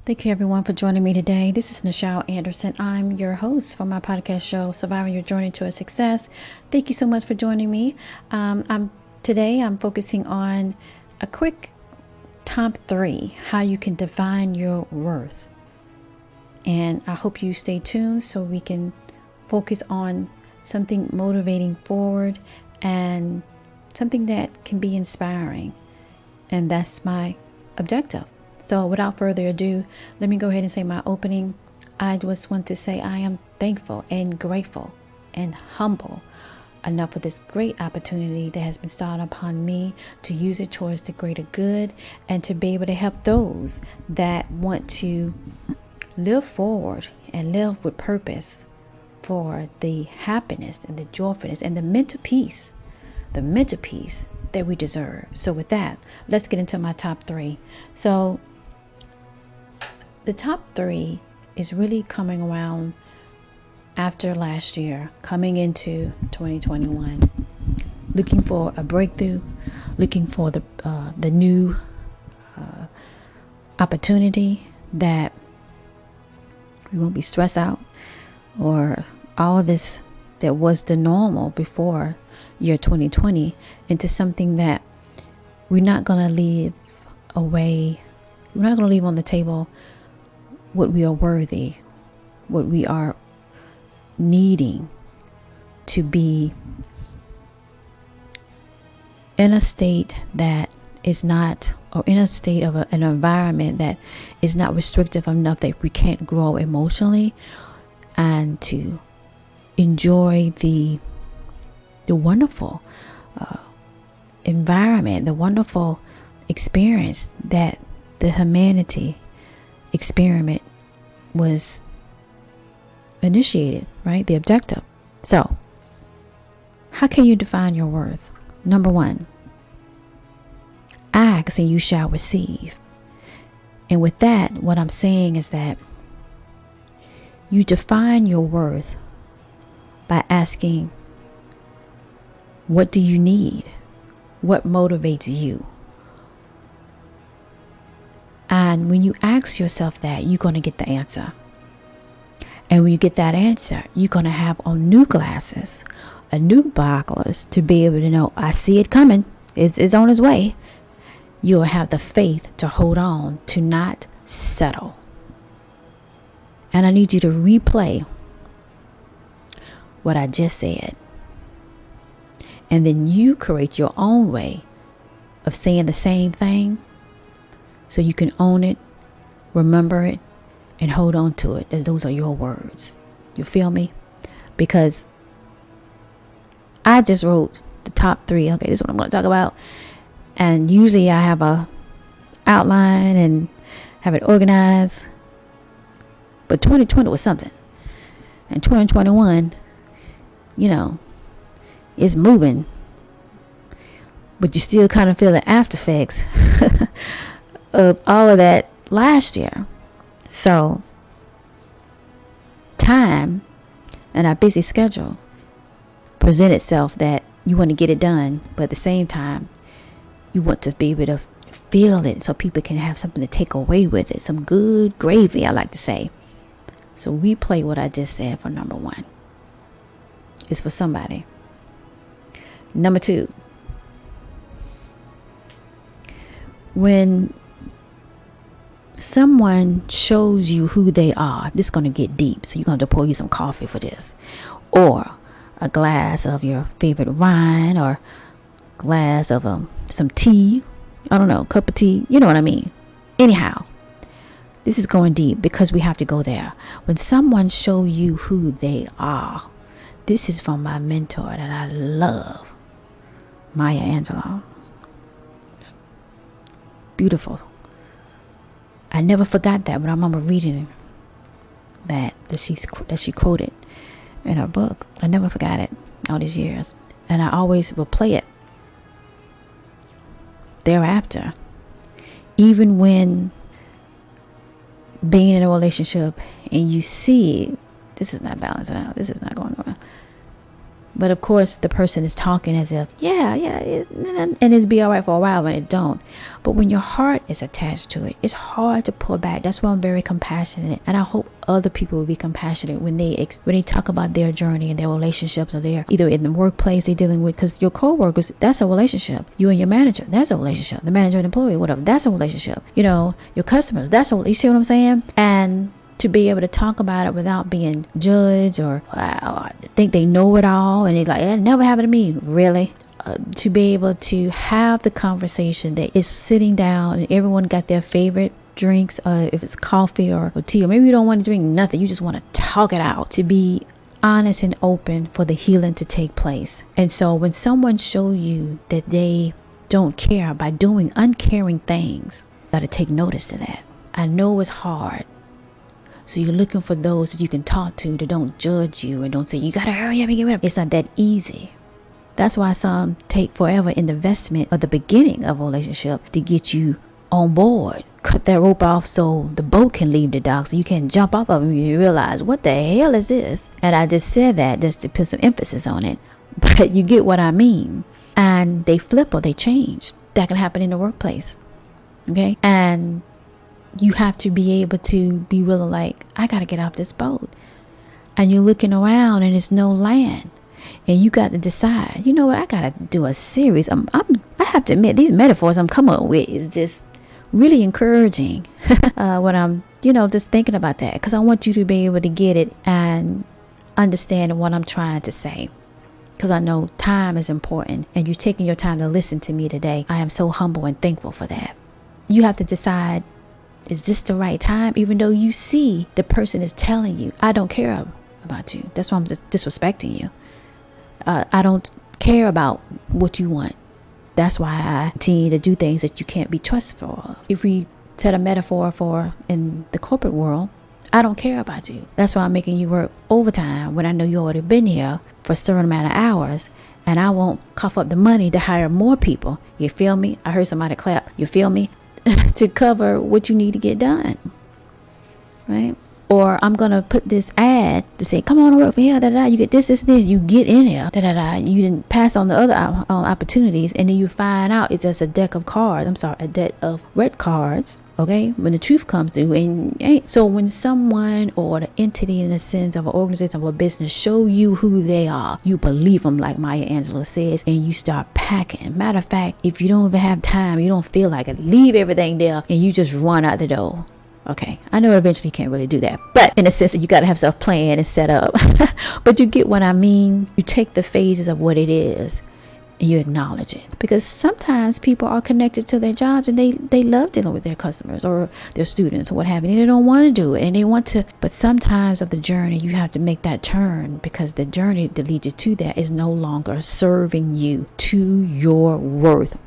Thank you everyone for joining me today. This is Nichel Anderson. I'm your host for my podcast show, Surviving Your Journey to a Success. Thank you so much for joining me. Today I'm focusing on a quick top 3, how you can define your worth. And I hope you stay tuned so we can focus on something motivating forward and something that can be inspiring. And that's my objective. So without further ado, let me go ahead and say my opening. I just want to say I am thankful and grateful and humble enough for this great opportunity that has been started upon me to use it towards the greater good and to be able to help those that want to live forward and live with purpose for the happiness and the joyfulness and the mental peace that we deserve. So with that, let's get into my top 3. So the top 3 is really coming around after last year, coming into 2021, looking for a breakthrough, looking for the new opportunity that we won't be stressed out or all this that was the normal before year 2020 into something that we're not going to leave away. We're not going to leave on the table what we are worthy, what we are needing to be in a state that is not, or in a state of an environment that is not restrictive enough that we can't grow emotionally, and to enjoy the wonderful environment, the wonderful experience that the humanity experiment was initiated, right? The objective. So, how can you define your worth? Number 1, ask and you shall receive. And with that, what I'm saying is that you define your worth by asking, what do you need? What motivates you? And when you ask yourself that, you're going to get the answer. And when you get that answer, you're going to have on new glasses, a new binoculars to be able to know, I see it coming. It's on its way. You'll have the faith to hold on, to not settle. And I need you to replay what I just said. And then you create your own way of saying the same thing so you can own it, remember it, and hold on to it, as those are your words. You feel me? Because I just wrote the top 3. Okay, this is what I'm going to talk about. And usually I have a outline and have it organized. But 2020 was something. And 2021, it's moving. But you still kind of feel the after effects of all of that last year. So time and our busy schedule present itself that you want to get it done, but at the same time you want to be able to feel it so people can have something to take away with it, some good gravy, I like to say. So replay what I just said for number 1. It's for somebody. Number 2, when someone shows you who they are, this is going to get deep, so you're going to pour you some coffee for this, or a glass of your favorite wine, or glass of some tea, I don't know, cup of tea, you know what I mean. Anyhow, this is going deep because we have to go there. When someone show you who they are, this is from my mentor that I love, Maya Angelou. Beautiful. I never forgot that, but I remember reading that she quoted in her book. I never forgot it all these years, and I always will play it thereafter. Even when being in a relationship and you see this is not balancing out, this is not going on, But of course, the person is talking as if, and it's be all right for a while when it don't. But when your heart is attached to it, it's hard to pull back. That's why I'm very compassionate, and I hope other people will be compassionate when they talk about their journey and their relationships, or they're either in the workplace they're dealing with. Because your coworkers, that's a relationship. You and your manager, that's a relationship. The manager and employee, whatever, that's a relationship. Your customers, you see what I'm saying? And to be able to talk about it without being judged or think they know it all, and they're like, it never happened to me. Really? To be able to have the conversation that is sitting down and everyone got their favorite drinks, if it's coffee or tea, or maybe you don't want to drink nothing, you just want to talk it out, to be honest and open for the healing to take place. And so when someone show you that they don't care by doing uncaring things, you got to take notice of that. I know it's hard. So you're looking for those that you can talk to that don't judge you and don't say, you got to hurry up and get rid of it. It's not that easy. That's why some take forever in the investment of the beginning of a relationship to get you on board. Cut that rope off so the boat can leave the dock, so you can jump off of it and you realize, what the hell is this? And I just said that just to put some emphasis on it. But you get what I mean. And they flip or they change. That can happen in the workplace. Okay? And you have to be able to be willing, like, I got to get off this boat. And you're looking around and there's no land. And you got to decide, you know what, I got to do a series. I have to admit, these metaphors I'm coming up with is just really encouraging when I'm, just thinking about that. Because I want you to be able to get it and understand what I'm trying to say. Because I know time is important. And you're taking your time to listen to me today. I am so humble and thankful for that. You have to decide, is this the right time? Even though you see the person is telling you, I don't care about you. That's why I'm disrespecting you. I don't care about what you want. That's why I continue to do things that you can't be trusted for. If we set a metaphor for in the corporate world, I don't care about you. That's why I'm making you work overtime when I know you already been here for a certain amount of hours. And I won't cough up the money to hire more people. You feel me? I heard somebody clap. You feel me? To cover what you need to get done, right? Or I'm gonna put this ad to say, come on to work for here, you get this, you get in here, you didn't pass on the other opportunities, and then you find out it's just a deck of red cards, okay, when the truth comes through. And so when someone or the entity, in the sense of an organization or a business, show you who they are, you believe them, like Maya Angelou says, and you start packing. Matter of fact, if you don't even have time, you don't feel like it, leave everything there and you just run out the door. Okay, I know eventually you can't really do that, but in a sense that you got to have stuff planned and set up. But you get what I mean. You take the phases of what it is and you acknowledge it, because sometimes people are connected to their jobs and they love dealing with their customers or their students or what have you, and they don't want to do it and they want to. But sometimes of the journey you have to make that turn, because the journey that leads you to that is no longer serving you to your worth.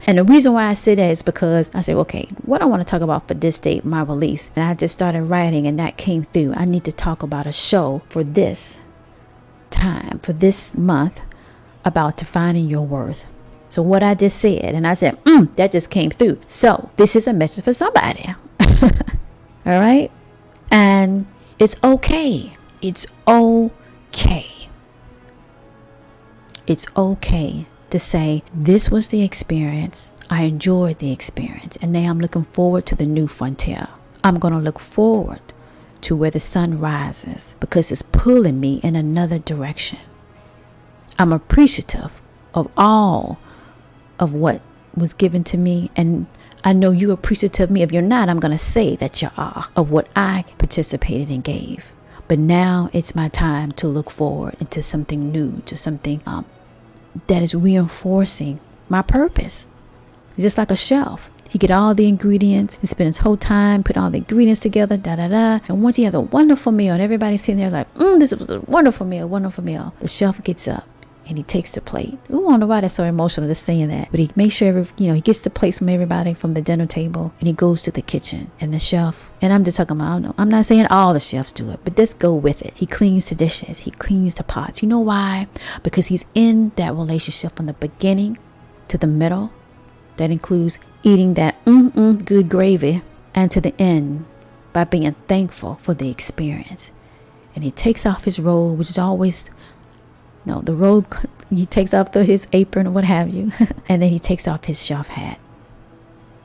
And the reason why I say that is because I say, okay, what I want to talk about for this date, my release, and I just started writing and that came through. I need to talk about a show for this time, for this month, about defining your worth. So what I just said, and I said, that just came through. So this is a message for somebody. All right. And it's okay. It's okay. It's okay to say, this was the experience. I enjoyed the experience. And now I'm looking forward to the new frontier. I'm going to look forward to where the sun rises, because it's pulling me in another direction. I'm appreciative of all of what was given to me. And I know you're appreciative of me. If you're not, I'm going to say that you are, of what I participated and gave. But now it's my time to look forward into something new, to something that is reinforcing my purpose. It's just like a chef. He get all the ingredients and spend his whole time putting all the ingredients together, And once he has a wonderful meal and everybody's sitting there like, this was a wonderful meal. The chef gets up and he takes the plate. I don't know why that's so emotional just saying that. But he makes sure, he gets the plates from everybody from the dinner table, and he goes to the kitchen. And the chef, and I'm just talking about, I'm not saying all the chefs do it, but just go with it. He cleans the dishes. He cleans the pots. You know why? Because he's in that relationship from the beginning to the middle. That includes eating that good gravy, and to the end by being thankful for the experience. And he takes off his robe, which is always No, the robe, he takes off his apron or what have you. And then he takes off his shelf hat.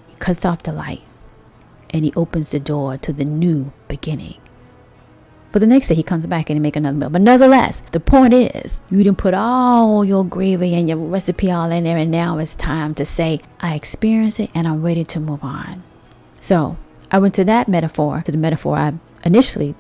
He cuts off the light. And he opens the door to the new beginning. But the next day he comes back and he make another meal. But nonetheless, the point is, you didn't put all your gravy and your recipe all in there. And now it's time to say, I experienced it and I'm ready to move on. So I went to that metaphor, to the metaphor I initially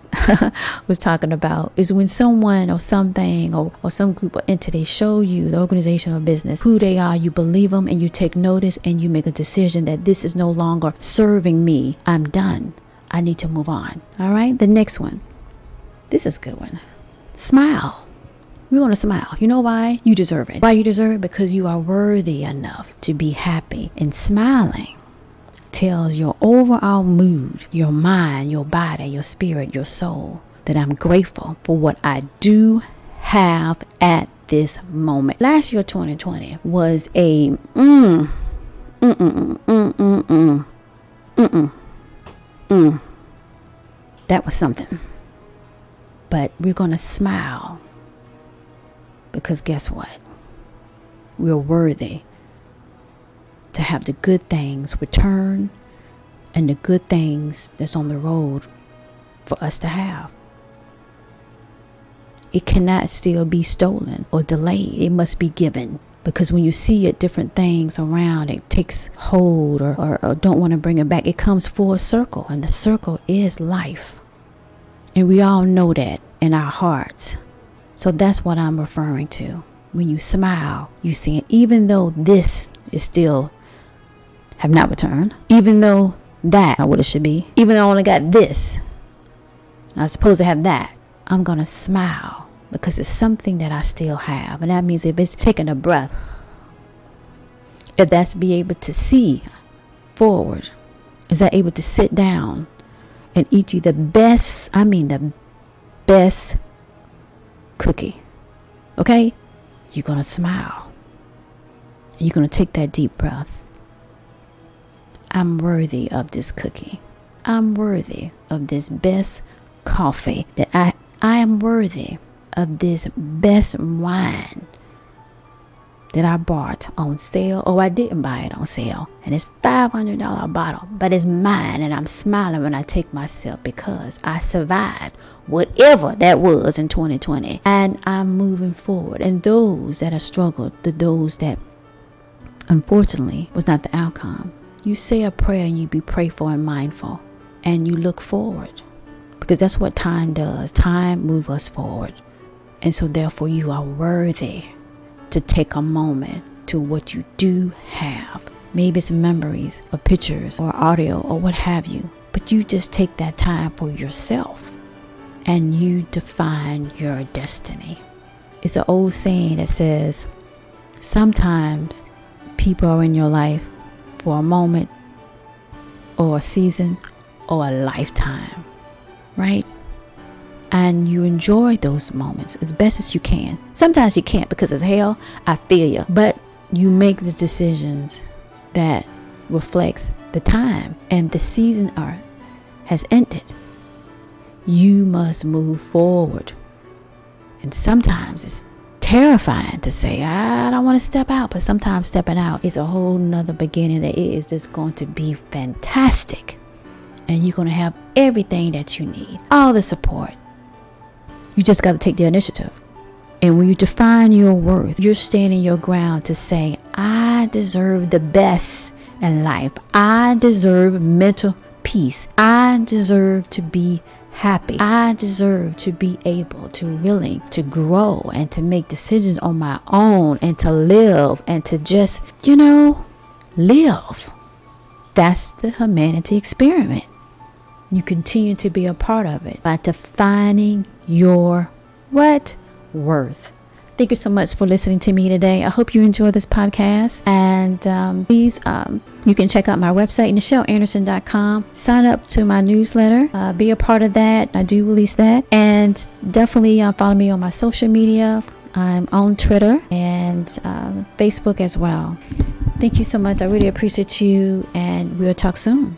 was talking about, is when someone or something or some group or entity show you, the organization or business, who they are, you believe them and you take notice and you make a decision that this is no longer serving me. I'm done. I need to move on. All right. The next one. This is a good one. Smile. We're going to smile. You know why? You deserve it. Why you deserve it? Because you are worthy enough to be happy. And smiling tells your overall mood, your mind, your body, your spirit, your soul, that I'm grateful for what I do have at this moment. Last year, 2020, was a that was something. But we're going to smile, because guess what? We're worthy to have the good things return and the good things that's on the road for us to have. It cannot still be stolen or delayed. It must be given. Because when you see it, different things around, it takes hold or don't want to bring it back. It comes full circle, and the circle is life. And we all know that in our hearts. So that's what I'm referring to. When you smile, you see it, even though this is still have not returned, even though that what it should be, even though I only got this, I'm supposed to have that, I'm going to smile because it's something that I still have. And that means if it's taking a breath, if that's be able to see forward, is that able to sit down and eat you the best, the best cookie, okay? You're going to smile. You're going to take that deep breath. I'm worthy of this cookie. I'm worthy of this best coffee. That I am worthy of this best wine that I bought on sale. Oh, I didn't buy it on sale. And it's $500 bottle, but it's mine. And I'm smiling when I take my sip because I survived whatever that was in 2020. And I'm moving forward. And those that have struggled, those that unfortunately was not the outcome, you say a prayer and you be prayerful and mindful. And you look forward. Because that's what time does. Time moves us forward. And so therefore you are worthy to take a moment to what you do have. Maybe it's memories or pictures or audio or what have you. But you just take that time for yourself and you define your destiny. It's an old saying that says, sometimes people are in your life for a moment or a season or a lifetime, right? And you enjoy those moments as best as you can. Sometimes you can't because it's hell. I feel you. But you make the decisions that reflects the time and the season has ended. You must move forward. And sometimes it's terrifying to say, I don't want to step out. But sometimes stepping out is a whole nother beginning that it is just going to be fantastic. And you're going to have everything that you need. All the support. You just got to take the initiative. And when you define your worth, you're standing your ground to say, I deserve the best in life. I deserve mental peace. I deserve to be happy. I deserve to be able to willing to grow and to make decisions on my own and to live and to just, live. That's the humanity experiment. You continue to be a part of it by defining your worth. Thank you so much for listening to me today. I hope you enjoy this podcast. And please, you can check out my website, NichelAnderson.com. Sign up to my newsletter. Be a part of that. I do release that. And definitely follow me on my social media. I'm on Twitter and Facebook as well. Thank you so much. I really appreciate you. And we'll talk soon.